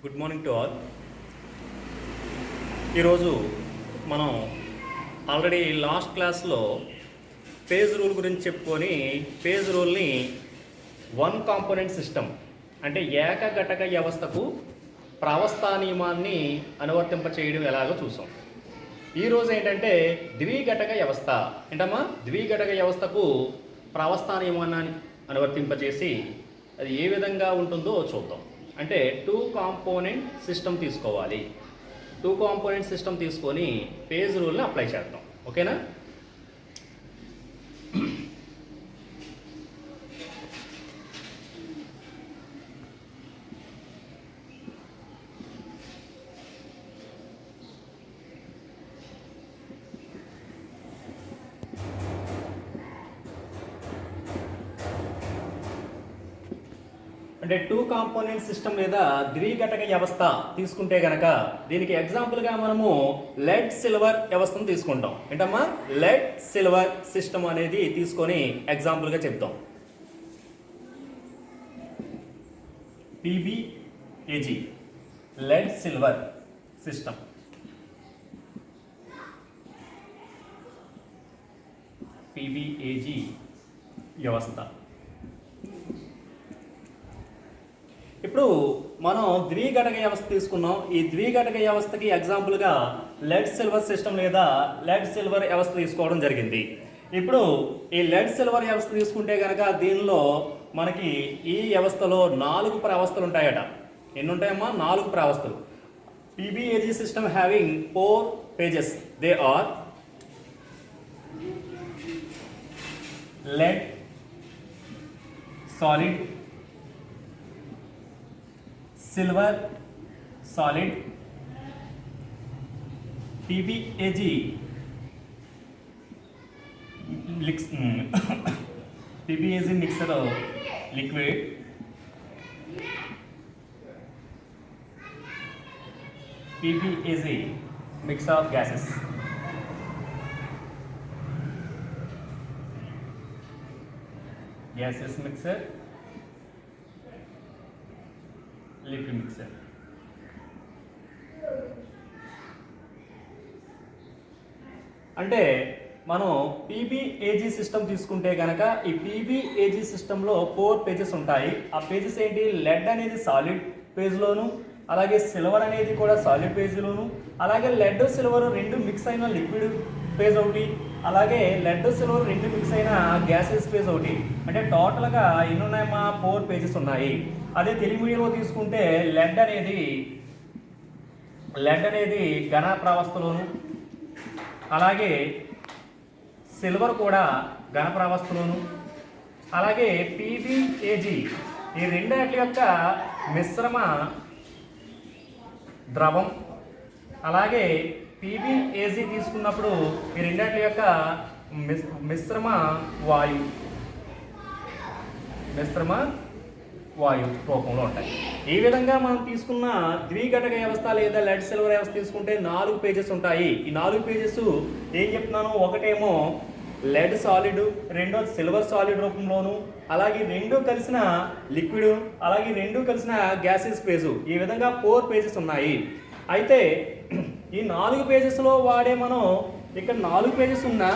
Good morning to all. ఈరోజు మనం already last క్లాస్లో పేజ్ రూల్ గురించి చెప్పుకొని పేజ్ రూల్ని వన్ కాంపోనెంట్ సిస్టమ్ అంటే ఏకఘటక వ్యవస్థకు ప్రావస్థా నియమాన్ని అనువర్తింపచేయడం ఎలాగో చూసాం. ఈరోజు ఏంటంటే ద్విఘటక వ్యవస్థ ఏంటమ్మా, ద్విఘటక వ్యవస్థకు ప్రావస్థా నియమాన్ని అనువర్తింపచేసి అది ఏ విధంగా ఉంటుందో చూద్దాం. అంటే టూ కాంపోనెంట్ సిస్టమ్ తీసుకోవాలి. టూ కాంపోనెంట్ సిస్టమ్ తీసుకొని పేజ్ రూల్ని అప్లై చేద్దాం. ఓకేనా? అంటే టూ కాంపోనెంట్ సిస్టమ్ లేదా ద్విఘటక వ్యవస్థ తీసుకుంటే గనక దీనికి ఎగ్జాంపుల్గా మనము లెడ్ సిల్వర్ వ్యవస్థను తీసుకుంటాం. ఏంటమ్మా, లెడ్ సిల్వర్ సిస్టమ్ అనేది తీసుకొని ఎగ్జాంపుల్గా చెప్తాం. పీబీఏజీ లెడ్ సిల్వర్ సిస్టమ్. పీబీఏజీ వ్యవస్థ. ఇప్పుడు మనం ద్విఘటక వ్యవస్థ తీసుకున్నాం. ఈ ద్విఘటక వ్యవస్థకి ఎగ్జాంపుల్గా లెడ్ సిల్వర్ సిస్టమ్ లేదా లెడ్ సిల్వర్ వ్యవస్థ తీసుకోవడం జరిగింది. ఇప్పుడు ఈ లెడ్ సిల్వర్ వ్యవస్థ తీసుకుంటే కనుక దీనిలో మనకి ఈ వ్యవస్థలో 4 ప్రావస్థలు ఉంటాయట. ఎన్ని ఉంటాయమ్మా? 4 ప్రావస్థలు. PBAG system having 4 pages. They are lead, solid, silver, solid, PBAG PBAG mixer liquid, PBAG mixer of gases. Gases mixer, liquid mixer. అంటే మనం పీబీఏజీ సిస్టమ్ తీసుకుంటే కనుక ఈ పీబీఏజీ సిస్టంలో 4 పేజెస్ ఉంటాయి. ఆ పేజెస్ ఏంటి? లెడ్ అనేది సాలిడ్ పేజ్లోను, అలాగే సిల్వర్ అనేది కూడా సాలిడ్ పేజ్లోను, అలాగే లెడ్ సిల్వర్ 2 మిక్స్ అయిన లిక్విడ్ పేజ్ ఒకటి, అలాగే లెడ్ సిల్వర్ 2 మిక్స్ అయిన గ్యాసెస్ పేజ్ ఒకటి. అంటే టోటల్గా ఎన్ని ఉన్నాయమ్మా? 4 పేజెస్ ఉన్నాయి. అదే తెలుగు మీడియంలో తీసుకుంటే లెడ్ అనేది ఘన ప్రావస్థలోను, అలాగే సిల్వర్ కూడా ఘన ప్రావస్థలోను, అలాగే పీబీఏజీ ఈ రెండాటి యొక్క మిశ్రమ ద్రవం, అలాగే పీబీఏజీ తీసుకున్నప్పుడు ఈ రెండాటి యొక్క మిశ్రమ వాయు రూపంలో ఉంటాయి. ఈ విధంగా మనం తీసుకున్న ద్విఘటక వ్యవస్థ లేదా లెడ్ సిల్వర్ వ్యవస్థ తీసుకుంటే 4 పేజెస్ ఉంటాయి. ఈ 4 పేజెస్ ఏం చెప్తున్నాను? ఒకటేమో లెడ్ సాలిడ్, రెండోది సిల్వర్ సాలిడ్ రూపంలోను, అలాగే 2 కలిసిన లిక్విడ్, అలాగే 2 కలిసిన గ్యాసెస్ పేజు. ఈ విధంగా 4 పేజెస్ ఉన్నాయి. అయితే ఈ 4 పేజెస్లో వాడే మనం ఇక్కడ 4 పేజెస్ ఉన్నా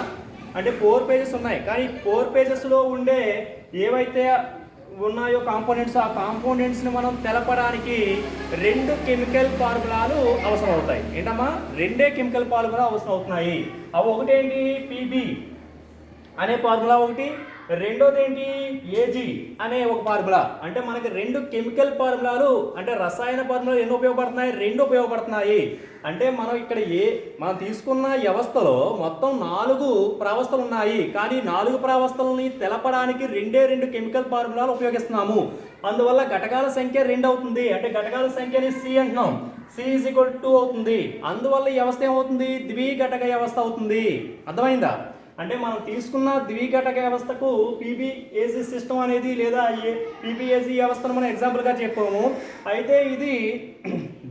అంటే 4 పేజెస్ ఉన్నాయి. కానీ 4 పేజెస్లో ఉండే ఏవైతే ఉన్నాయో కాంపోనెంట్స్, ఆ కాంపోనెంట్స్ని మనం తెలపడానికి 2 కెమికల్ ఫార్ములాలు అవసరం అవుతాయి. ఏంటమ్మా? 2 కెమికల్ ఫార్ములా అవసరం అవుతున్నాయి. అవి ఒకటేంటి? పీబీ అనే ఫార్ములా ఒకటి, రెండోది ఏంటి? ఏజీ అనే ఒక ఫార్ములా. అంటే మనకి 2 కెమికల్ ఫార్ములాలు అంటే రసాయన ఫార్ములాలు ఎన్ని ఉపయోగపడుతున్నాయి? 2 ఉపయోగపడుతున్నాయి. అంటే మనం ఇక్కడ మనం తీసుకున్న వ్యవస్థలో మొత్తం 4 ప్రావస్థలు ఉన్నాయి. కానీ 4 ప్రావస్థలని తెలపడానికి 2 కెమికల్ ఫార్ములాలు ఉపయోగిస్తున్నాము. అందువల్ల ఘటకాల సంఖ్య 2 అవుతుంది. అంటే ఘటకాల సంఖ్యని C అంటున్నాం. C = 2 అవుతుంది. అందువల్ల ఈ వ్యవస్థ ఏమవుతుంది? ద్విఘటక వ్యవస్థ అవుతుంది. అర్థమైందా? అంటే మనం తీసుకున్న ద్విఘటక వ్యవస్థకు పీబీఏజీ సిస్టమ్ అనేది లేదా పీబీఏజీ వ్యవస్థను మనం ఎగ్జాంపుల్గా చెప్పాము. అయితే ఇది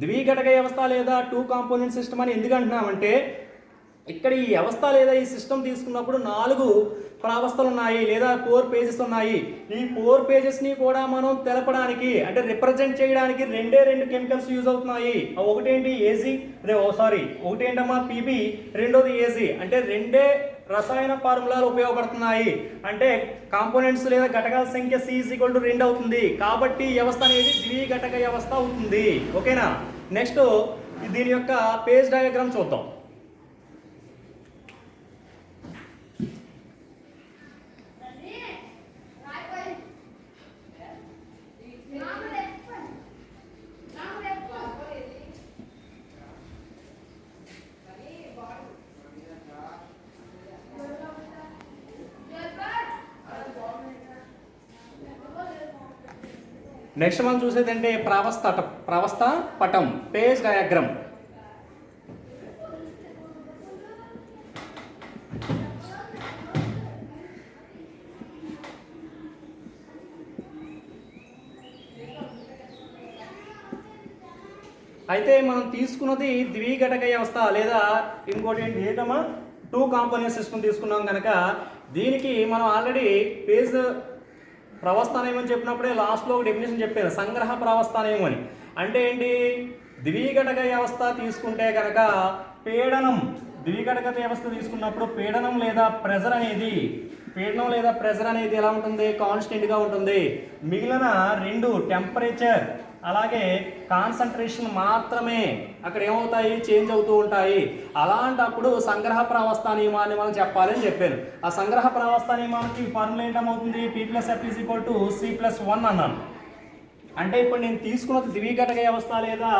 ద్విఘటక వ్యవస్థ లేదా 2 కాంపోనెంట్ సిస్టమ్ అని ఎందుకు అంటున్నామంటే ఇక్కడ ఈ వ్యవస్థ లేదా ఈ సిస్టమ్ తీసుకున్నప్పుడు 4 ప్రావస్థలు ఉన్నాయి లేదా 4 పేజెస్ ఉన్నాయి. ఈ 4 పేజెస్ని కూడా మనం తెలపడానికి అంటే రిప్రజెంట్ చేయడానికి రెండు కెమికల్స్ యూజ్ అవుతున్నాయి. ఒకటేంటి ఏజీ, ఒకటేంటమ్మా పీబీ, రెండోది ఏజీ. అంటే రెండే రసాయన ఫార్ములాలు ఉపయోగపడుతున్నాయి. అంటే కాంపోనెంట్స్ లేదా ఘటకాల సంఖ్య C=2 అవుతుంది. కాబట్టి ఈ వ్యవస్థ అనేది ద్విఘటక వ్యవస్థ అవుతుంది. ఓకేనా. నెక్స్ట్ దీని యొక్క పేజ్ డయాగ్రామ్ చూద్దాం. నెక్స్ట్ మనం చూసేది అంటే ప్రవస్థ పటం, పేజ్ డయాగ్రామ్. అయితే మనం తీసుకున్నది ద్విఘటక వ్యవస్థ లేదా ఇంకోటి ఏంటమ్మా 2 కాంపోనెంట్ సిస్టమ్ తీసుకున్నాం కనుక దీనికి మనం ఆల్రెడీ పేజ్ ప్రవస్థానం అని చెప్పినప్పుడే లాస్ట్లో ఒక డెఫినేషన్ చెప్పాను, సంగ్రహ ప్రవస్థానం అని. అంటే ఏంటి, ద్విఘటక వ్యవస్థ తీసుకుంటే కనుక పీడనం, ద్విఘటక వ్యవస్థ తీసుకున్నప్పుడు పీడనం లేదా ప్రెజర్ అనేది ఎలా ఉంటుంది, కాన్స్టెంట్గా ఉంటుంది. మిగిలిన 2 టెంపరేచర్ అలాగే కాన్సంట్రేషన్ మాత్రమే అక్కడ ఏమవుతాయి, చేంజ్ అవుతూ ఉంటాయి. అలాంటప్పుడు సంగ్రహ ప్రావస్థ నియమాన్ని మనం చెప్పాలని చెప్పాను. ఆ సంగ్రహ ప్రావస్థ నియమానికి ఫార్ములా ఏంటమవుతుంది, P+F=C+1 అన్నాను. అంటే ఇప్పుడు నేను తీసుకున్న ద్విఘటక వ్యవస్థ లేదా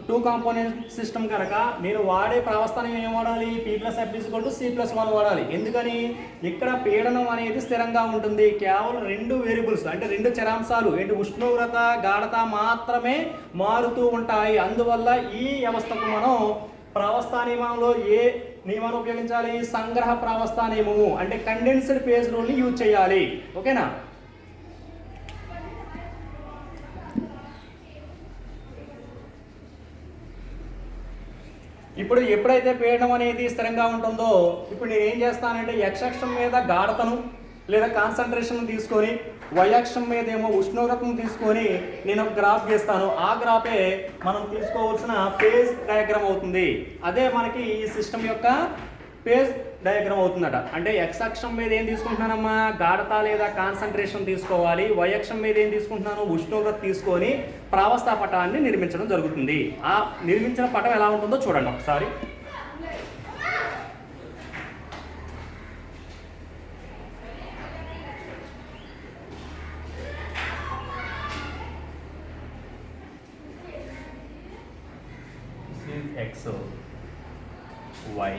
2 కాంపోనెంట్ సిస్టమ్ కనుక నేను వాడే ప్రవస్థానం ఏం వాడాలి, P+F=C+1 వాడాలి. ఎందుకని, ఇక్కడ పీడనం అనేది స్థిరంగా ఉంటుంది. కేవలం 2 వేరియబుల్స్ అంటే 2 చరాంశాలు ఏంటి, ఉష్ణోగ్రత గాఢత మాత్రమే మారుతూ ఉంటాయి. అందువల్ల ఈ వ్యవస్థకు మనం ప్రవస్థ నియమంలో ఏ నియమాన్ని ఉపయోగించాలి, సంగ్రహ ప్రవస్థ నియమము అంటే కండెన్స్డ్ ఫేజ్ రూల్ని యూజ్ చేయాలి. ఓకేనా. ఇప్పుడు ఎప్పుడైతే పీడనం అనేది స్థిరంగా ఉంటుందో ఇప్పుడు నేను ఏం చేస్తానంటే x అక్షం మీద గాఢతను లేదా కాన్సంట్రేషన్ తీసుకొని y అక్షం మీద ఏమో ఉష్ణోగ్రతను తీసుకొని నేను ఒక గ్రాఫ్ గీస్తాను. ఆ గ్రాఫే మనం తీసుకోవాల్సిన పేజ్ డయాగ్రామ్ అవుతుంది. అదే మనకి ఈ సిస్టమ్ యొక్క పేజ్ డయాగ్రామ్ అవుతుందట. అంటే x అక్షం మీద ఏం తీసుకుంటున్నానమ్మా, గాఢత లేదా కాన్సంట్రేషన్ తీసుకోవాలి. y అక్షం మీద ఏం తీసుకుంటున్నాను, ఉష్ణోగ్రత తీసుకొని ప్రావస్థ పటాన్ని నిర్మించడం జరుగుతుంది. ఆ నిర్మించిన పటం ఎలా ఉంటుందో చూడండి ఒకసారి. x y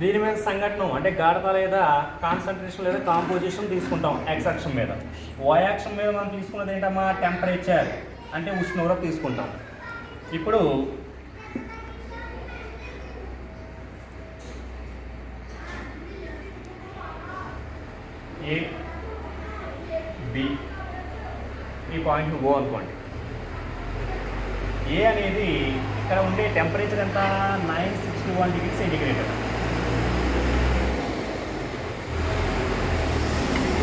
దీని మీద సంఘటన అంటే గాఢత లేదా కాన్సంట్రేషన్ లేదా కాంపోజిషన్ తీసుకుంటాం x అక్షం మీద. y అక్షం మీద మనం తీసుకున్నది ఏంటమ్మా, టెంపరేచర్ అంటే ఉష్ణోగ్రత తీసుకుంటాం. ఇప్పుడు A B ఈ పాయింట్ O అనుకోండి. A అనేది ఇక్కడ ఉండే టెంపరేచర్ ఎంత, 961 డిగ్రీ సెంటిగ్రేడ్.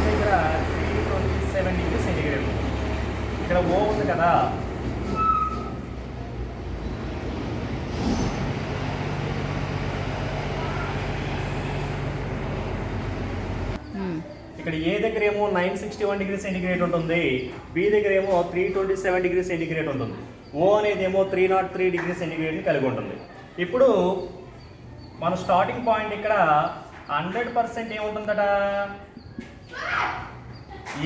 దగ్గర 327 డిగ్రీ సెంటిగ్రేడ్. ఇక్కడ O ఉంది కదా, ఇక్కడ ఏ దగ్గర ఏమో 961 డిగ్రీ సెంటిగ్రేడ్ ఉంటుంది, బి దగ్గర ఏమో 327 డిగ్రీ సెంటిగ్రేడ్ ఉంటుంది, O అనేది ఏమో 303 డిగ్రీ సెంటిగ్రేడ్ని కలిగి ఉంటుంది. ఇప్పుడు మన స్టార్టింగ్ పాయింట్ ఇక్కడ 100% ఏముంటుందట,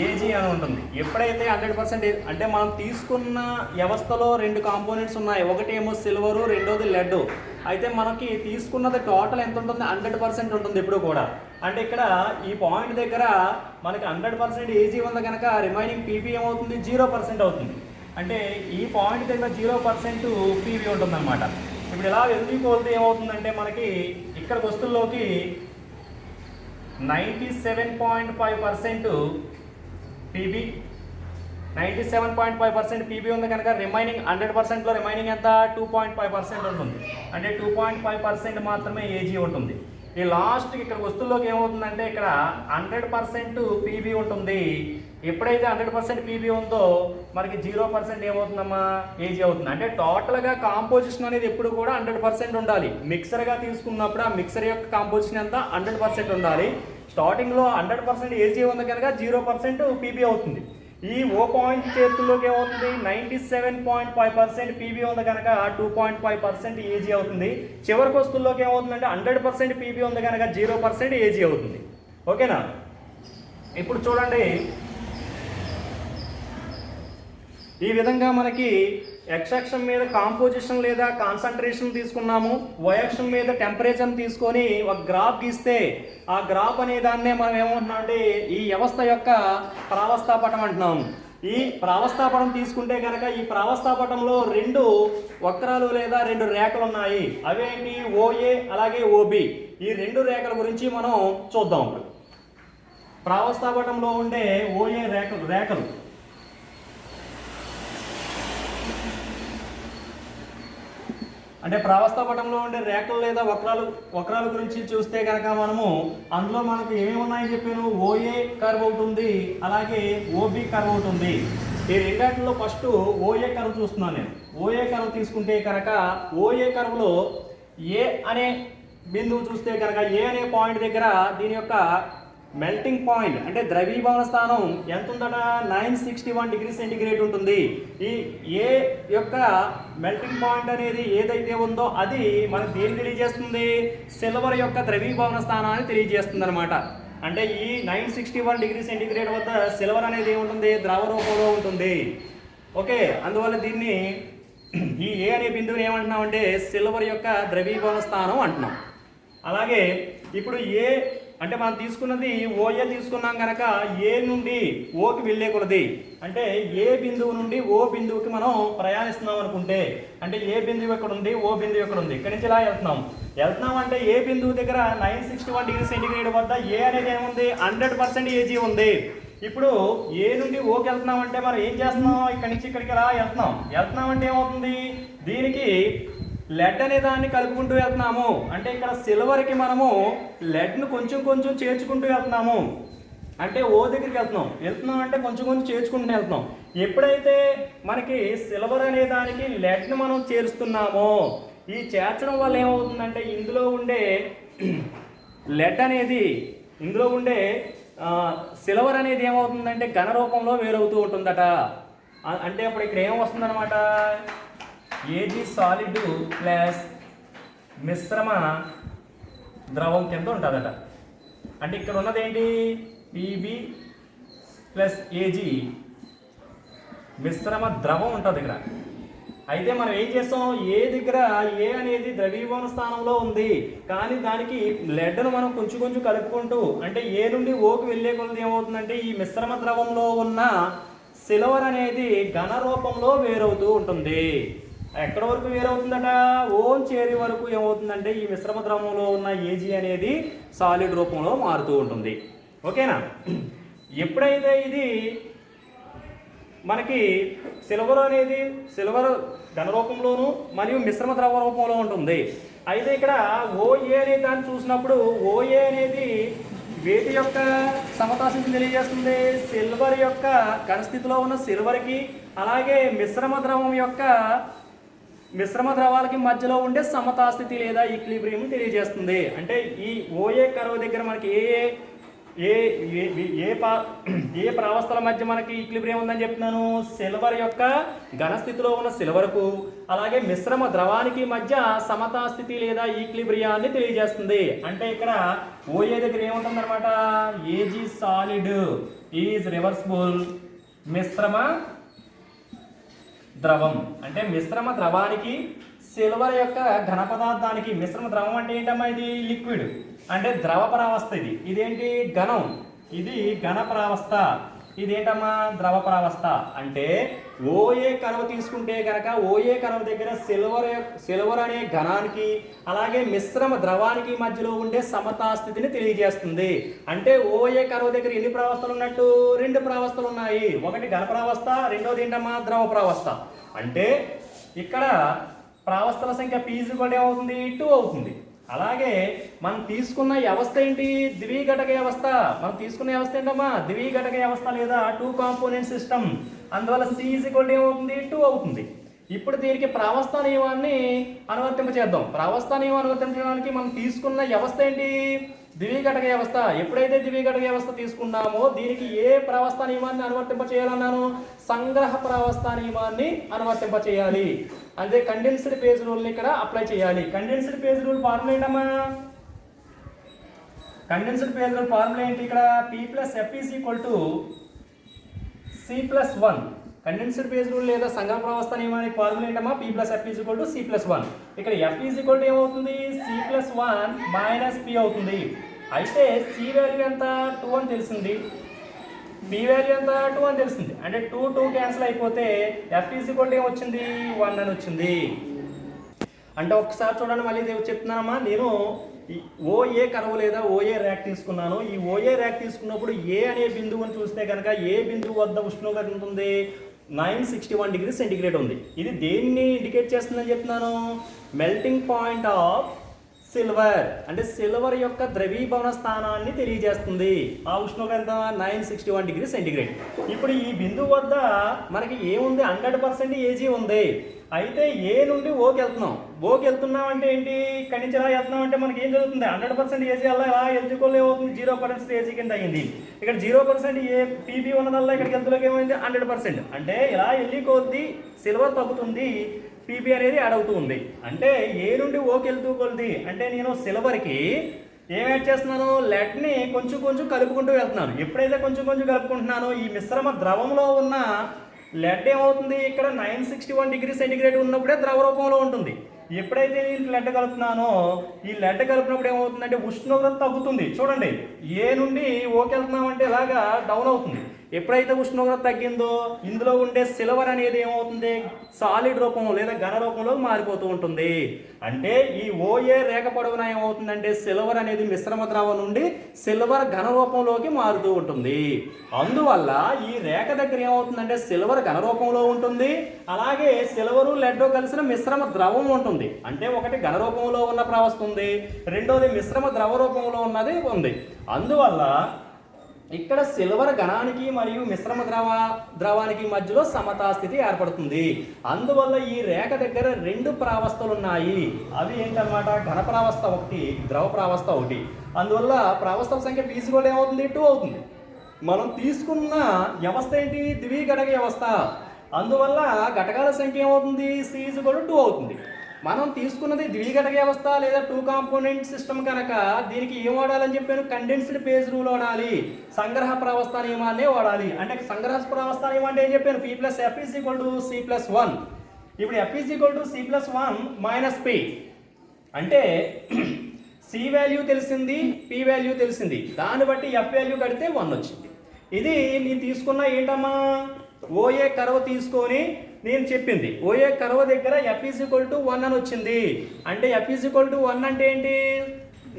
ఏజీ అని ఉంటుంది. ఎప్పుడైతే 100% అంటే మనం తీసుకున్న వ్యవస్థలో 2 కాంపోనెంట్స్ ఉన్నాయి, ఒకటేమో సిల్వరు, రెండోది లెడ్. అయితే మనకి తీసుకున్నది టోటల్ ఎంత ఉంటుంది? 100% ఉంటుంది ఎప్పుడు కూడా. అంటే ఇక్కడ ఈ పాయింట్ దగ్గర మనకి 100% ఏజీ ఉంది కనుక రిమైనింగ్ పీబీ ఏమవుతుంది? 0% అవుతుంది. అంటే ఈ పాయింట్ దగ్గర 0% పీబీ ఉంటుంది అనమాట. ఇప్పుడు ఇలా వెళ్తూ పోతే ఏమవుతుందంటే మనకి ఇక్కడ వస్తువుల్లోకి 97.5% పీబీ, 97.5% పీబీ ఉంది కనుక రిమైనింగ్ 100%లో రిమైనింగ్ ఎంత? 2.5% ఉంటుంది. అంటే 2.5% మాత్రమే ఏజీ ఉంటుంది. ఈ లాస్ట్కి ఇక్కడ వస్తువుల్లోకి ఏమవుతుందంటే ఇక్కడ 100% పీబీ ఉంటుంది. ఎప్పుడైతే 100% పీబీ ఉందో మనకి 0% ఏమవుతుందమ్మా? ఏజీ అవుతుంది. అంటే టోటల్గా కాంపోజిషన్ అనేది ఎప్పుడు కూడా 100% ఉండాలి. మిక్సర్గా తీసుకున్నప్పుడు ఆ మిక్సర్ యొక్క కాంపోజిషన్ ఎంత? 100% ఉండాలి. స్టార్టింగ్లో 100% ఏజీ ఉంది కనుక 0% పీబీ అవుతుంది. ఈ ఓ పాయింట్ చేతుల్లోకి ఏమవుతుంది? 97.5% పీబీ ఉంది కనుక 2.5% ఏజీ అవుతుంది. చివరికి వస్తువుల్లోకి ఏమవుతుందంటే 100% పీబీ ఉంది కనుక 0% ఏజీ అవుతుంది. ఓకేనా? ఇప్పుడు చూడండి, ఈ విధంగా మనకి x అక్షం మీద కాంపోజిషన్ లేదా కాన్సంట్రేషన్ తీసుకున్నాము, y అక్షం మీద టెంపరేచర్ తీసుకొని ఒక గ్రాఫ్ గీస్తే ఆ గ్రాఫ్ అనే దాన్నే మనం ఏమంటున్నాం అంటే ఈ వ్యవస్థ యొక్క ప్రావస్థాపటం అంటున్నాము. ఈ ప్రావస్థాపటం తీసుకుంటే కనుక ఈ ప్రావస్థాపటంలో 2 వక్రాలు లేదా 2 రేఖలు ఉన్నాయి. అవేంటి? ఓఏ అలాగే ఓబి. ఈ 2 రేఖల గురించి మనం చూద్దాం. ఇప్పుడు ప్రావస్థాపటంలో ఉండే ఓఏ రేఖలు అంటే ప్రావస్థాపటంలో ఉండే రేఖలు లేదా వక్రాల గురించి చూస్తే కనుక మనము అందులో మనకు ఏమేమి ఉన్నాయని చెప్పాను? ఓఏ కర్వ్ ఒకటి ఉంది, అలాగే ఓబి కర్వ్ ఒకటి ఉంది. ఈ రెండాటిలో ఫస్ట్ ఓఏ కర్వ్ చూస్తున్నాను నేను. ఓఏ కర్వ్ తీసుకుంటే కనుక ఓఏ కర్వ్లో ఏ అనే బిందువు చూస్తే కనుక ఏ అనే పాయింట్ దగ్గర దీని యొక్క మెల్టింగ్ పాయింట్ అంటే ద్రవీభవన స్థానం ఎంత ఉందట? 961 డిగ్రీ సెంటిగ్రేడ్ ఉంటుంది. ఈ ఏ యొక్క మెల్టింగ్ పాయింట్ అనేది ఏదైతే ఉందో అది మనకు దేని తెలియజేస్తుంది? సిల్వర్ యొక్క ద్రవీభవన స్థానాన్ని తెలియజేస్తుంది అనమాట. అంటే ఈ 961 డిగ్రీ సెంటిగ్రేడ్ వద్ద సిల్వర్ అనేది ఏముంటుంది? ద్రవ రూపంలో ఉంటుంది. ఓకే, అందువల్ల దీన్ని ఈ ఏ అనే బిందువుని ఏమంటున్నాం అంటే సిల్వర్ యొక్క ద్రవీభవన స్థానం అంటున్నాం. అలాగే ఇప్పుడు ఏ అంటే మనం తీసుకున్నది ఓఏ తీసుకున్నాం కనుక ఏ నుండి ఓకి వెళ్ళే కొలది అంటే ఏ బిందువు నుండి ఓ బిందువుకి మనం ప్రయాణిస్తున్నాం అనుకుంటే అంటే ఏ బిందువు ఎక్కడ ఉంది, ఓ బిందువు ఎక్కడ ఉంది, ఇక్కడి నుంచి ఇలా వెళ్తున్నాం అంటే ఏ బిందువు దగ్గర 961 డిగ్రీ సెంటిగ్రేడ్ వద్ద ఏ అనేది ఏముంది? 100% ఏజీ ఉంది. ఇప్పుడు ఏ నుండి ఓకి వెళ్తున్నాం అంటే మనం ఏం చేస్తున్నాం? ఇక్కడి నుంచి ఇక్కడికి ఇలా వెళ్తున్నాం అంటే ఏమవుతుంది? దీనికి లెడ్ అనే దాన్ని కలుపుకుంటూ వెళ్తున్నాము. అంటే ఇక్కడ సిల్వర్కి మనము లెడ్ను కొంచెం చేర్చుకుంటూ వెళ్తున్నాము. అంటే ఓ దగ్గరికి వెళ్తున్నాం అంటే కొంచెం చేర్చుకుంటూ వెళ్తున్నాం. ఎప్పుడైతే మనకి సిల్వర్ అనే దానికి లెడ్ను మనం చేరుస్తున్నామో ఈ చేర్చడం వల్ల ఏమవుతుందంటే ఇందులో ఉండే లెడ్ అనేది ఇందులో ఉండే సిల్వర్ అనేది ఏమవుతుందంటే ఘన రూపంలో వేరవుతూ ఉంటుందట. అంటే అప్పుడు ఇక్కడ ఏం వస్తుందన్నమాట? ఏజీ సాలిడ్ ప్లస్ మిశ్రమ ద్రవం కింద ఉంటుందట. అంటే ఇక్కడ ఉన్నది ఏంటి? పీబీ ప్లస్ ఏజీ మిశ్రమ ద్రవం ఉంటుంది ఇక్కడ. అయితే మనం ఏం చేస్తాం? ఏ దగ్గర ఏ అనేది ద్రవీభవన స్థానంలో ఉంది కానీ దానికి లెడ్ను మనం కొంచెం కలుపుకుంటూ అంటే ఏ నుండి ఓకి వెళ్ళే కొలది ఏమవుతుందంటే ఈ మిశ్రమ ద్రవంలో ఉన్న సిల్వర్ అనేది ఘన రూపంలో వేరవుతూ ఉంటుంది. ఎక్కడ వరకు వేరవుతుందట? ఓం చేరి వరకు ఏమవుతుందంటే ఈ మిశ్రమ ద్రవంలో ఉన్న ఏజీ అనేది సాలిడ్ రూపంలో మారుతూ ఉంటుంది. ఓకేనా? ఎప్పుడైతే ఇది మనకి సిల్వర్ ఘన రూపంలోను మరియు మిశ్రమ ద్రవ రూపంలో ఉంటుంది. అయితే ఇక్కడ ఓఏ అనే దాన్ని చూసినప్పుడు ఓఏ అనేది వేటి యొక్క సమతాస్థితిని తెలియజేస్తుంది? సిల్వర్ యొక్క ఘనస్థితిలో ఉన్న సిల్వర్కి అలాగే మిశ్రమ ద్రవాలకి మధ్యలో ఉండే సమతాస్థితి లేదా ఈక్విలిబ్రియం తెలియజేస్తుంది. అంటే ఈ ఓఏ కర్వ్ దగ్గర మనకి ఏ ఏ ఏ ఏ పా ఏ ప్రావస్థల మధ్య మనకి ఈక్విలిబ్రియం ఉందని చెప్తున్నాను? సిల్వర్ యొక్క ఘనస్థితిలో ఉన్న సిల్వర్కు అలాగే మిశ్రమ ద్రవానికి మధ్య సమతా స్థితి లేదా ఈక్విలిబ్రియాన్ని తెలియజేస్తుంది. అంటే ఇక్కడ ఓఏ దగ్గర ఏముంటుందన్నమాట? ఏజీ సాలిడ్ ఈజ్ రివర్సిబుల్ మిశ్రమ ద్రవం. అంటే మిశ్రమ ద్రవానికి సిల్వర్ యొక్క ఘన పదార్థానికి, మిశ్రమ ద్రవం అంటే ఏంటమ్మా? ఇది లిక్విడ్ అంటే ద్రవ ప్రావస్థ. ఇదేంటి? ఘనం. ఇది ఘన ప్రావస్థ. ఇదేంటమ్మా? ద్రవ ప్రావస్థ. అంటే ఓఏ కర్వ్ తీసుకుంటే కనుక ఓఏ కర్వ్ దగ్గర సిల్వర్ అనే ఘనానికి అలాగే మిశ్రమ ద్రవానికి మధ్యలో ఉండే సమతా స్థితిని తెలియజేస్తుంది. అంటే ఓఏ కర్వ్ దగ్గర ఎన్ని ప్రావస్థలు ఉన్నట్టు? 2 ప్రావస్థలు ఉన్నాయి. ఒకటి ఘన ప్రావస్థ, రెండోది ఏంటమ్మా? ద్రవ ప్రావస్థ. అంటే ఇక్కడ ప్రావస్థల సంఖ్య P ఏమవుతుంది? 2 అవుతుంది. అలాగే మనం తీసుకున్న వ్యవస్థ ఏంటి? ద్విఘటక వ్యవస్థ. మనం తీసుకున్న వ్యవస్థ ఏంటమ్మా? ద్విఘటక వ్యవస్థ లేదా 2 కాంపోనెంట్ సిస్టమ్. అందువల్ల C ఏమవుతుంది? 2 అవుతుంది. ఇప్పుడు దీనికి ప్రావస్థ నియమాన్ని అనువర్తింపచేద్దాం. ప్రావస్థ నియమం అనువర్తించడానికి మనం తీసుకున్న వ్యవస్థ ఏంటి? ద్విఘటక వ్యవస్థ. ఎప్పుడైతే ద్విఘటక వ్యవస్థ తీసుకున్నామో దీనికి ఏ ప్రావస్థ నియమాన్ని అనువర్తింపచేయాలన్నాను? సంగ్రహ ప్రావస్థ నియమాన్ని అనువర్తింపచేయాలి. అంటే కండెన్స్డ్ ఫేజ్ రూల్ని ఇక్కడ అప్లై చేయాలి. కండెన్స్డ్ ఫేజ్ రూల్ ఫార్ములా ఏంటమ్మా? కండెన్స్డ్ ఫేజ్ రూల్ ఫార్ములా ఏంటి? ఇక్కడ P+F C+1. Condensed phase rule లేదా సంగ్రహ ప్రావస్థ నియమానికి ఫార్ములా ఏంటమ్మా? P+F C+1. ఇక్కడ F ఏమవుతుంది? C+1 P అవుతుంది. అయితే C వాల్యూ ఎంత? 2 అని తెలిసింది. P వాల్యూ ఎంత? 2 అని తెలిసింది. అంటే 2 క్యాన్సిల్ అయిపోతే F ఏమొచ్చింది? 1 అని వచ్చింది. అంటే ఒక్కసారి చూడండి, మళ్ళీ చెప్తున్నానమ్మా. నేను ఓఏ కర్వ్ లేదా ఓఏ ర్యాక్ తీసుకున్నాను. ఈ ఓఏ ర్యాక్ తీసుకున్నప్పుడు ఏ అనే బిందువుని చూస్తే కనుక ఏ బిందువు వద్ద ఉష్ణోగ్రత ఉంటుంది? 961 డిగ్రీ సెంటిగ్రేడ్ ఉంది. ఇది దేన్ని ఇండికేట్ చేస్తుందని చెప్తున్నాను? Melting point of silver. అంటే సిల్వర్ యొక్క ద్రవీభవన స్థానాన్ని తెలియజేస్తుంది. ఆ ఉష్ణోగ్రత 961 డిగ్రీ సెంటిగ్రేడ్. ఇప్పుడు ఈ బిందువు వద్ద మనకి ఏముంది? 100% ఏజీ ఉంది. అయితే ఏ నుండి ఓకి వెళ్తున్నాం. ఓకి వెళ్తున్నాం అంటే ఏంటి? ఇక్కడి నుంచి ఎలా వెళ్తున్నాం అంటే మనకి ఏం జరుగుతుంది? 100% ఏజీ అలా ఎలా వెళ్తుకోలే అవుతుంది? 0% ఏజీ కింద అయింది. ఇక్కడ 0% ఏ పీబీ ఉన్నదల్లా ఇక్కడికి వెళ్తులోకి ఏమైంది? 100%. అంటే ఇలా వెళ్ళి కొద్ది సిల్వర్ తగ్గుతుంది, పీబీ అనేది యాడ్ అవుతూ ఉంది. అంటే ఏ నుండి ఓకి వెళ్తూ కొద్ది అంటే నేను సిల్వర్కి ఏం యాడ్ చేస్తున్నాను? లెడ్ని కొంచెం కొంచెం కలుపుకుంటూ వెళ్తున్నాను. ఎప్పుడైతే కొంచెం కొంచెం కలుపుకుంటున్నానో ఈ మిశ్రమ ద్రవంలో ఉన్న లెడ్ ఏమవుతుంది? ఇక్కడ 961 డిగ్రీ సెంటిగ్రేడ్ ఉన్నప్పుడే ద్రవ రూపంలో ఉంటుంది. ఎప్పుడైతే నేను లెడ్ కలుపుతున్నానో ఈ లెడ్ కలిపినప్పుడు ఏమవుతుందంటే ఉష్ణోగ్రత తగ్గుతుంది. చూడండి, ఏ నుండి ఓకి వెళ్తున్నామంటే ఇలాగా డౌన్ అవుతుంది. ఎప్పుడైతే ఉష్ణోగ్రత తగ్గిందో ఇందులో ఉండే సిల్వర్ అనేది ఏమవుతుంది? సాలిడ్ రూపం లేదా ఘన రూపంలో మారిపోతూ ఉంటుంది. అంటే ఈ ఓఏ రేఖ పొడవున ఏమవుతుందంటే సిల్వర్ అనేది మిశ్రమ ద్రవం నుండి సిల్వర్ ఘన రూపంలోకి మారుతూ ఉంటుంది. అందువల్ల ఈ రేఖ దగ్గర ఏమవుతుందంటే సిల్వర్ ఘన రూపంలో ఉంటుంది, అలాగే సిల్వరు లెడ్ కలిసిన మిశ్రమ ద్రవం ఉంటుంది. అంటే ఒకటి ఘన రూపంలో ఉన్న ప్రావస్థ ఉంది, రెండోది మిశ్రమ ద్రవ రూపంలో ఉన్నది ఉంది. అందువల్ల ఇక్కడ సిల్వర్ ఘనానికి మరియు మిశ్రమ ద్రవానికి మధ్యలో సమతా స్థితి ఏర్పడుతుంది. అందువల్ల ఈ రేఖ దగ్గర 2 ప్రావస్థలు ఉన్నాయి. అవి ఏంటన్నమాట? ఘన ప్రావస్థ ఒకటి, ద్రవ ప్రావస్థ ఒకటి. అందువల్ల ప్రావస్థల సంఖ్య P ఏమవుతుంది? 2 అవుతుంది. మనం తీసుకున్న వ్యవస్థ ఏంటి? ద్విఘటక వ్యవస్థ. అందువల్ల ఘటకాల సంఖ్య ఏమవుతుంది? C 2 అవుతుంది. మనం తీసుకున్నది ద్విఘటక వ్యవస్థ లేదా 2 కాంపోనెంట్ సిస్టమ్ కనుక దీనికి ఏం వాడాలని చెప్పాను? కండెన్స్డ్ ఫేజ్ రూల్ వాడాలి, సంగ్రహ ప్రావస్థ నియమాన్ని వాడాలి. అంటే సంగ్రహ ప్రావస్థ నియమం అంటే ఏం చెప్పాను? P+F C+1. ఇప్పుడు F C+1 P అంటే C వాల్యూ తెలిసింది, P వాల్యూ తెలిసింది. దాన్ని బట్టి F వాల్యూ కడితే 1 వచ్చింది. ఇది నేను తీసుకున్న ఏంటమ్మా? ఓఏ కర్వ్ తీసుకొని నేను చెప్పింది. ఓఏ కర్వ్ దగ్గర F 1 అని వచ్చింది. అంటే F 1 అంటే ఏంటి?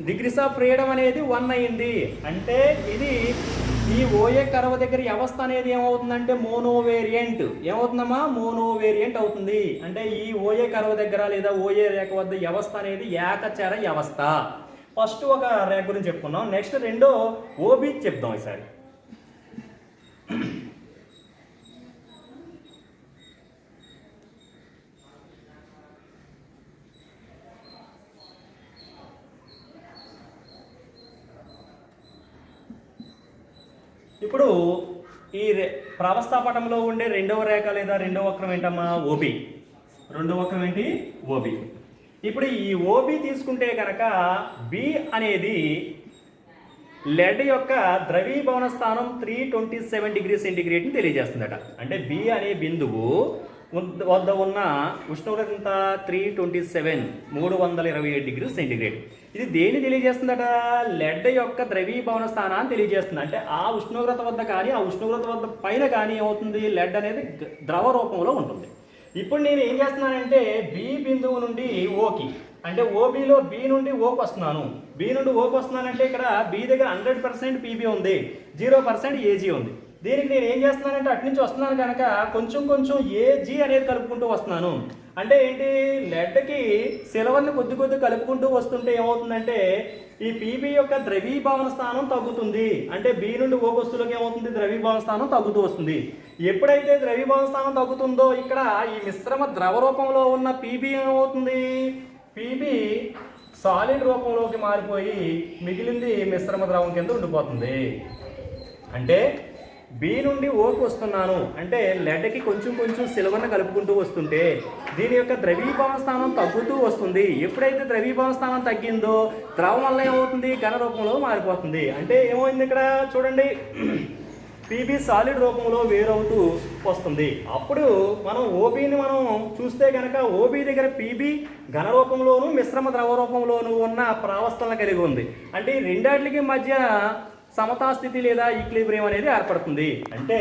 డిగ్రీస్ ఆఫ్ ఫ్రీడమ్ అనేది 1 అయింది. అంటే ఇది ఈ ఓఏ కర్వ్ దగ్గర వ్యవస్థ అనేది ఏమవుతుందంటే మోనోవేరియంట్. ఏమవుతుందమ్మా? మోనోవేరియంట్ అవుతుంది. అంటే ఈ ఓఏ కర్వ్ దగ్గర లేదా ఓఏ రేఖ వద్ద వ్యవస్థ అనేది ఏకచర వ్యవస్థ. ఫస్ట్ ఒక రేఖ గురించి చెప్పుకున్నాం. నెక్స్ట్ రెండో ఓబీ చెప్దాం ఈసారి. ఇప్పుడు ఈ ప్రావస్థాపటంలో ఉండే రెండవ రేఖ లేదా రెండవ వక్రం ఏంటమ్మా ఓబి. రెండవ వక్రం ఏంటి ఓబి. ఇప్పుడు ఈ ఓబి తీసుకుంటే కనుక బి అనేది లెడ్ యొక్క ద్రవీభవన స్థానం 327 డిగ్రీ సెంటిగ్రేడ్ని తెలియజేస్తుందట. అంటే బి అనే బిందువు వద్ద ఉన్న ఉష్ణోగ్రత ఎంత 327 327 డిగ్రీ సెంటిగ్రేడ్. ఇది దేన్ని తెలియజేస్తుందట? లెడ్ యొక్క ద్రవీభవన స్థానాన్ని తెలియజేస్తుంది. అంటే ఆ ఉష్ణోగ్రత వద్ద కానీ ఆ ఉష్ణోగ్రత వద్ద పైన కానీ ఏమవుతుంది, లెడ్ అనేది ద్రవ రూపంలో ఉంటుంది. ఇప్పుడు నేను ఏం చేస్తున్నానంటే బి బిందువు నుండి ఓకి, అంటే ఓబిలో బి నుండి ఓకి వస్తున్నాను. బి నుండి ఓకి వస్తున్నానంటే ఇక్కడ బి దగ్గర 100% పీబీ ఉంది, 0% ఏజీ ఉంది. దీనికి నేను ఏం చేస్తున్నానంటే అటు నుంచి వస్తున్నాను కనుక కొంచెం కొంచెం ఏజీ అనేది కలుపుకుంటూ వస్తున్నాను. అంటే ఏంటి, లెడ్కి సిల్వర్ని కొద్ది కొద్ది కలుపుకుంటూ వస్తుంటే ఏమవుతుందంటే ఈ పీబీ యొక్క ద్రవీభవన స్థానం తగ్గుతుంది. అంటే బి నుండి ఓ వస్తువులకి ఏమవుతుంది, ద్రవీభవన స్థానం తగ్గుతూ వస్తుంది. ఎప్పుడైతే ద్రవీభవన స్థానం తగ్గుతుందో ఇక్కడ ఈ మిశ్రమ ద్రవ రూపంలో ఉన్న పీబీ ఏమవుతుంది, పీబీ సాలిడ్ రూపంలోకి మారిపోయి మిగిలింది మిశ్రమ ద్రవం కింద ఉండిపోతుంది. అంటే బి నుండి ఓకి వస్తున్నాను అంటే లెడ్కి కొంచెం కొంచెం సిల్వర్ని కలుపుకుంటూ వస్తుంటే దీని యొక్క ద్రవీభవన స్థానం తగ్గుతూ వస్తుంది. ఎప్పుడైతే ద్రవీభవన స్థానం తగ్గిందో ద్రవం వల్ల ఏమవుతుంది, ఘన రూపంలో మారిపోతుంది. అంటే ఏమైంది ఇక్కడ చూడండి, పీబీ సాలిడ్ రూపంలో వేరవుతూ వస్తుంది. అప్పుడు మనం ఓబీని మనం చూస్తే కనుక ఓబీ దగ్గర పీబీ ఘన రూపంలోను మిశ్రమ ద్రవ రూపంలోను ఉన్న ప్రావస్థలను కలిగి ఉంది. అంటే ఈ రెండాటికి మధ్య సమతాస్థితి లేదా ఈక్విలిబ్రియం అనేది ఏర్పడుతుంది. అంటే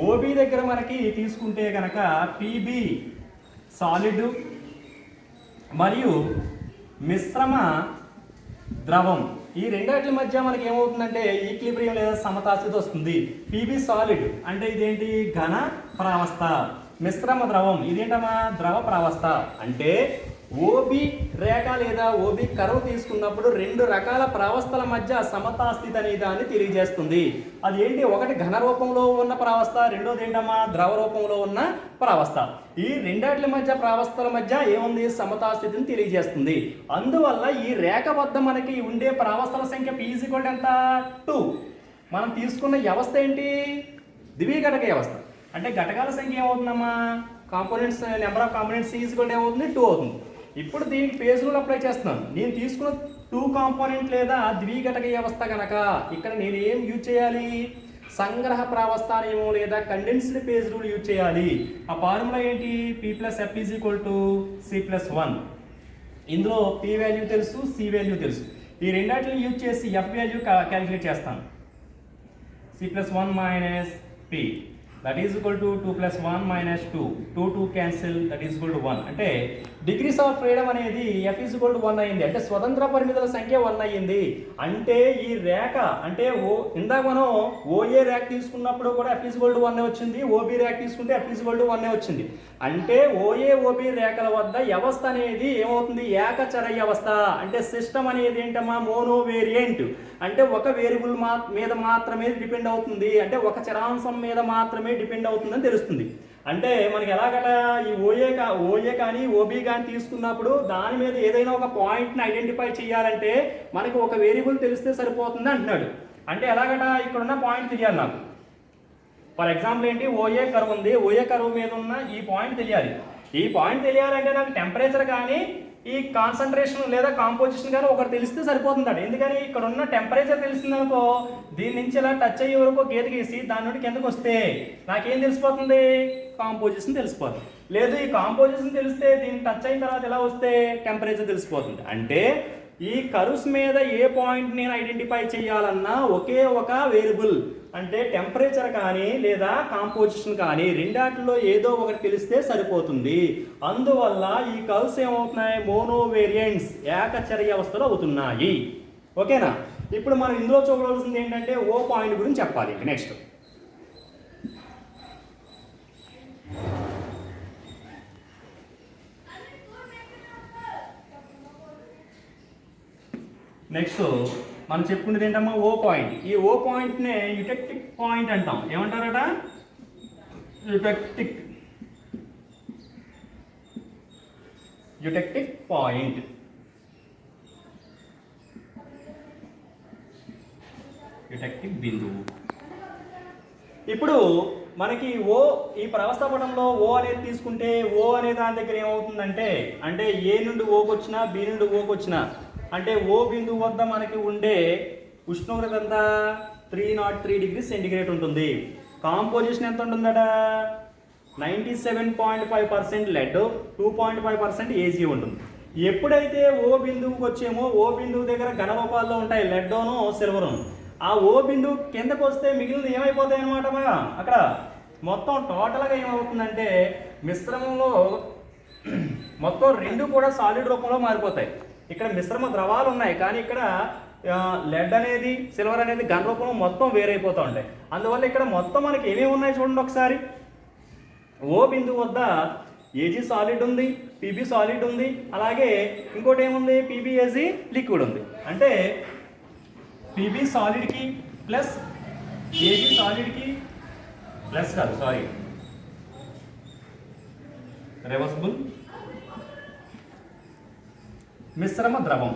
ఓబీ దగ్గర మనకి తీసుకుంటే కనుక పీబీ సాలిడ్ మరియు మిశ్రమ ద్రవం ఈ రెండాటి మధ్య మనకి ఏమవుతుందంటే ఈక్విలిబ్రియం లేదా సమతాస్థితి వస్తుంది. పీబీ సాలిడ్ అంటే ఇదేంటి, ఘన ప్రావస్థ. మిశ్రమ ద్రవం ఇదేంటమ్మా, ద్రవ ప్రావస్థ. అంటే ఓబి రేఖ లేదా ఓబి కర్వ్ తీసుకున్నప్పుడు రెండు రకాల ప్రావస్థల మధ్య సమతాస్థితి అనే దాన్ని తెలియజేస్తుంది. అది ఏంటి, ఒకటి ఘన రూపంలో ఉన్న ప్రావస్థ, రెండోది ఏంటమ్మా, ద్రవ రూపంలో ఉన్న ప్రావస్థ. ఈ రెండాట్ల మధ్య ప్రావస్థల మధ్య ఏముంది, సమతాస్థితిని తెలియజేస్తుంది. అందువల్ల ఈ రేఖ వద్ద మనకి ఉండే ప్రావస్థల సంఖ్య P = ఎంత 2. మనం తీసుకున్న వ్యవస్థ ఏంటి, ద్విఘటక వ్యవస్థ. అంటే ఘటకాల సంఖ్య ఏమవుతుందమ్మా, కాంపోనెంట్స్ నెంబర్ ఆఫ్ కాంపోనెంట్స్ ఏమవుతుంది, 2 అవుతుంది. ఇప్పుడు దీనికి పేజ్ రూల్ అప్లై చేస్తున్నాను. నేను తీసుకున్న 2 కాంపోనెంట్ లేదా ద్విఘటక వ్యవస్థ కనుక ఇక్కడ నేను ఏం యూజ్ చేయాలి, సంగ్రహ ప్రావస్థ నియమం లేదా కండెన్స్డ్ పేజ్ రూల్ యూజ్ చేయాలి. ఆ ఫార్ములా ఏంటి, P+F = C+1. ఇందులో P వాల్యూ తెలుసు, C వాల్యూ తెలుసు. ఈ రెండాటిని యూజ్ చేసి F వాల్యూ క్యాలిక్యులేట్ చేస్తాను. C+1 - P that is equal to 2 + 1 - 2. 2 cancel, that is equal to 1. అంటే డిగ్రీస్ ఆఫ్ ఫ్రీడమ్ అనేది F = 1 అయింది. అంటే స్వతంత్ర పరిమితుల సంఖ్య 1 అయ్యింది. అంటే ఈ రేఖ అంటే ఇందాక మనం OA రేఖ తీసుకున్నప్పుడు కూడా F = 1 వచ్చింది, OB రేఖ తీసుకుంటే F = 1 వచ్చింది. అంటే OA OB రేఖల వద్ద వ్యవస్థ అనేది ఏమవుతుంది, ఏకచర వ్యవస్థ. అంటే సిస్టమ్ అనేది ఏంటమ్మా, మోనోవేరియంట్. అంటే ఒక వేరియబుల్ మీద మాత్రమే డిపెండ్ అవుతుంది, అంటే ఒక చరాంశం మీద మాత్రమే డిపెండ్ అవుతుందని తెలుస్తుంది. అంటే మనకి ఎలాగట, ఈ ఓఏ కానీ ఓబీ కానీ తీసుకున్నప్పుడు దాని మీద ఏదైనా ఒక పాయింట్ని ఐడెంటిఫై చేయాలంటే మనకి ఒక వేరియబుల్ తెలిస్తే సరిపోతుంది అంటున్నాడు. అంటే ఎలాగట, ఇక్కడ ఉన్న పాయింట్ తెలియాలి నాకు. ఫర్ ఎగ్జాంపుల్ ఏంటి, ఓఏ కర్వ్ ఉంది, ఓఏ కర్వ్ మీద ఉన్న ఈ పాయింట్ తెలియాలి. ఈ పాయింట్ తెలియాలంటే నాకు టెంపరేచర్ కానీ ఈ కాన్సన్ట్రేషన్ లేదా కాంపోజిషన్ కానీ ఒకటి తెలిస్తే సరిపోతుందట. ఎందుకని, ఇక్కడ ఉన్న టెంపరేచర్ తెలిసింది అనుకో, దీని నుంచి ఇలా టచ్ అయ్యే వరకు గీత గీసి దాని నుండి కిందకు వస్తే నాకేం తెలిసిపోతుంది, కాంపోజిషన్ తెలిసిపోతుంది. లేదు, ఈ కాంపోజిషన్ తెలిస్తే దీన్ని టచ్ అయిన తర్వాత ఎలా వస్తే టెంపరేచర్ తెలిసిపోతుంది. అంటే ఈ కర్వ్స్ మీద ఏ పాయింట్ నేను ఐడెంటిఫై చేయాలన్నా ఒకే ఒక వేరియబుల్ అంటే టెంపరేచర్ కానీ లేదా కాంపోజిషన్ కానీ రెండాటిలో ఏదో ఒకటి తెలిస్తే సరిపోతుంది. అందువల్ల ఈ కర్వ్స్ ఏమవుతున్నాయి, మోనోవేరియంట్స్, ఏకచర వ్యవస్థలు అవుతున్నాయి. ఓకేనా. ఇప్పుడు మనం ఇందులో చూడవలసింది ఏంటంటే ఓ పాయింట్ గురించి చెప్పాలి. నెక్స్ట్ మనం చెప్పుకునేది ఏంటమ్మా, ఓ పాయింట్. ఈ ఓ పాయింట్నే యుటెక్టిక్ పాయింట్ అంటాం. ఏమంటారట, యుటెక్టిక్ పాయింట్. యుటెక్టిక్ బిందువు. ఇప్పుడు మనకి ఈ ప్రవస్థపటంలో ఓ అనేది తీసుకుంటే ఓ అనే దాని దగ్గర ఏమవుతుందంటే అంటే ఏ నుండి ఓకి వచ్చినా బి నుండి ఓకి వచ్చినా అంటే ఓ బిందువు వద్ద మనకి ఉండే ఉష్ణోగ్రత ఎంత 303 డిగ్రీ సెంటిగ్రేడ్ ఉంటుంది. కాంపోజిషన్ ఎంత ఉంటుందట 97.5% లెడ్ 2.5% ఏజీ ఉంటుంది. ఎప్పుడైతే ఓ బిందువుకి వచ్చేమో ఓ బిందువు దగ్గర ఘనరూపాల్లో ఉంటాయి లెడ్డోను సిల్వరును. ఆ ఓ బిందువు కిందకు వస్తే మిగిలినది ఏమైపోతాయి అనమాట అక్కడ మొత్తం టోటల్గా ఏమవుతుందంటే మిశ్రమంలో మొత్తం రెండు కూడా సాలిడ్ రూపంలో మారిపోతాయి. ఇక్కడ మిశ్రమ ద్రవాలు ఉన్నాయి కానీ ఇక్కడ లెడ్ అనేది సిల్వర్ అనేది ఘన రూపంలో మొత్తం వేరైపోతూ ఉంటాయి. అందువల్ల ఇక్కడ మొత్తం మనకి ఏమేమి ఉన్నాయి చూడండి ఒకసారి. ఓ బిందువు వద్ద ఏజీ సాలిడ్ ఉంది, పీబీ సాలిడ్ ఉంది, అలాగే ఇంకోటి ఏముంది పీబీఏజీ లిక్విడ్ ఉంది. అంటే పీబీ సాలిడ్కి ప్లస్ ఏజీ సాలిడ్కి ప్లస్ కాదు సారీ రివర్సిబుల్ మిశ్రమ ద్రవం.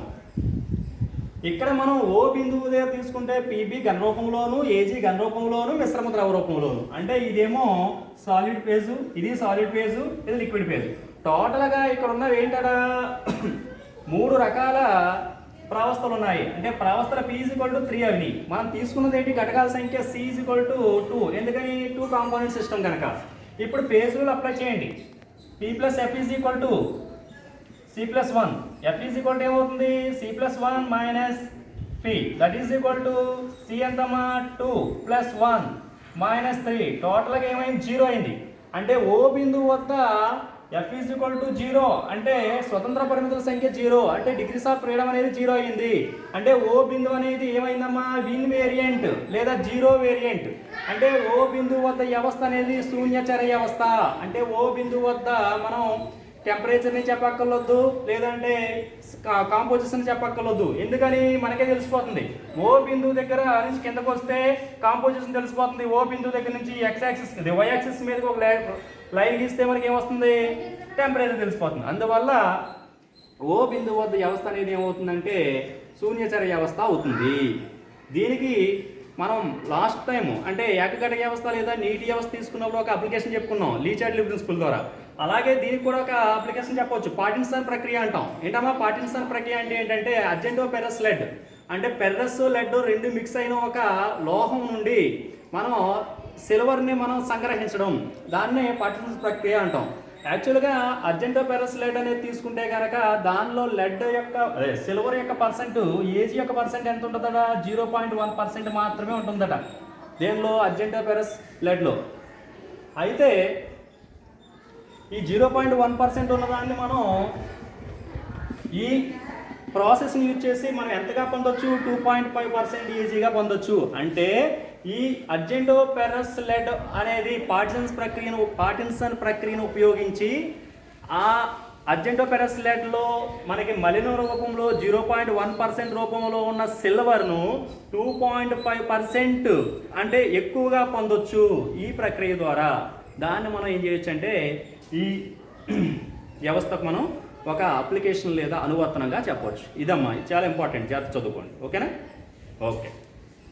ఇక్కడ మనం ఓ బిందువు దగ్గర తీసుకుంటే పీబీ ఘన రూపంలోను ఏజీ ఘన రూపంలోను మిశ్రమ ద్రవ రూపంలోను. అంటే ఇదేమో సాలిడ్ ఫేజు, ఇది సాలిడ్ ఫేజు, ఇది లిక్విడ్ ఫేజు. టోటల్గా ఇక్కడ ఉన్నవి ఏంటడా 3 రకాల ప్రావస్థలు ఉన్నాయి. అంటే ప్రావస్థల P = 3 అవి మనం తీసుకున్నది ఏంటి ఘటకాల సంఖ్య C = 2. ఎందుకని 2 కాంపోనెంట్ సిస్టమ్ కనుక. ఇప్పుడు ఫేజ్ రూల్ అప్లై చేయండి. P + F = C + 1. F ఏమవుతుంది C + 1 - P that is equal to C ఎంతమా 2 + 1 - 3 టోటల్గా ఏమైంది 0 అయింది. అంటే ఓ బిందువు వద్ద F = 0 అంటే స్వతంత్ర పరిమితుల సంఖ్య 0 అంటే డిగ్రీస్ ఆఫ్ ఫ్రీడమ్ అనేది 0 అయింది. అంటే ఓ బిందువు అనేది ఏమైందమ్మా విన్ వేరియంట్ లేదా 0 వేరియంట్. అంటే ఓ బిందువు వద్ద వ్యవస్థ అనేది శూన్యచర వ్యవస్థ. అంటే ఓ బిందువు వద్ద మనం టెంపరేచర్ని చెప్పక్కర్లొద్దు, లేదంటే కాంపోజిషన్ చెప్పక్కర్లొద్దు. ఎందుకని మనకే తెలిసిపోతుంది. ఓ బిందువు దగ్గర నుంచి కిందకు వస్తే కాంపోజిషన్ తెలిసిపోతుంది. ఓ బిందువు దగ్గర నుంచి ఎక్స్ యాక్సిస్ వై యాక్సిస్ మీదకి ఒక లైన్ గీస్తే మనకి ఏమొస్తుంది టెంపరేచర్ తెలిసిపోతుంది. అందువల్ల ఓ బిందువు వద్ద వ్యవస్థ అనేది ఏమవుతుందంటే శూన్యచర వ్యవస్థ అవుతుంది. దీనికి మనం లాస్ట్ టైం అంటే ఏకఘట వ్యవస్థ లేదా నీటి వ్యవస్థ తీసుకున్నప్పుడు ఒక అప్లికేషన్ చెప్పుకున్నాం లీచార్డ్ ప్రిన్సిపల్ ద్వారా. అలాగే దీనికి కూడా ఒక అప్లికేషన్ చెప్పవచ్చు పార్టిన్సన్ ప్రక్రియ అంటాం. ఏంటమ్మా పార్టిన్సన్ ప్రక్రియ అంటే ఏంటంటే అర్జెంటో పెరస్ లెడ్ అంటే పెర్రస్ లెడ్ రెండు మిక్స్ అయిన ఒక లోహం నుండి మనం సిల్వర్ని మనం సంగ్రహించడం దాన్నే పార్టిన్సన్ ప్రక్రియ అంటాం. యాక్చువల్గా అర్జెంటో పెరస్ లెడ్ అనేది తీసుకుంటే కనుక దానిలో లెడ్ యొక్క సిల్వర్ యొక్క పర్సెంట్ ఏజీ యొక్క పర్సెంట్ ఎంత ఉంటుందట 0.1% మాత్రమే ఉంటుందట దేనిలో అర్జెంటో పెరస్ లెడ్లో. అయితే ఈ 0.1% ఉన్నదాన్ని మనం ఈ ప్రాసెస్ని యూజ్ చేసి మనం ఎంతగా పొందొచ్చు 2.5% ఈజీగా పొందొచ్చు. అంటే ఈ అర్జెంటో పెరస్ లెడ్ అనేది పార్టిన్సన్ ప్రక్రియను ఉపయోగించి ఆ అర్జెంటో పెరస్ లెడ్లో మనకి మలిన రూపంలో 0.1% రూపంలో ఉన్న సిల్వర్ను 2.5% అంటే ఎక్కువగా పొందొచ్చు ఈ ప్రక్రియ ద్వారా. దాన్ని మనం ఏం చేయొచ్చు అంటే ఈ వ్యవస్థకు మనం ఒక అప్లికేషన్ లేదా అనువర్తనంగా చెప్పవచ్చు. ఇదమ్మా ఇది చాలా ఇంపార్టెంట్, జాగ్రత్త చదువుకోండి. ఓకేనా? ఓకే.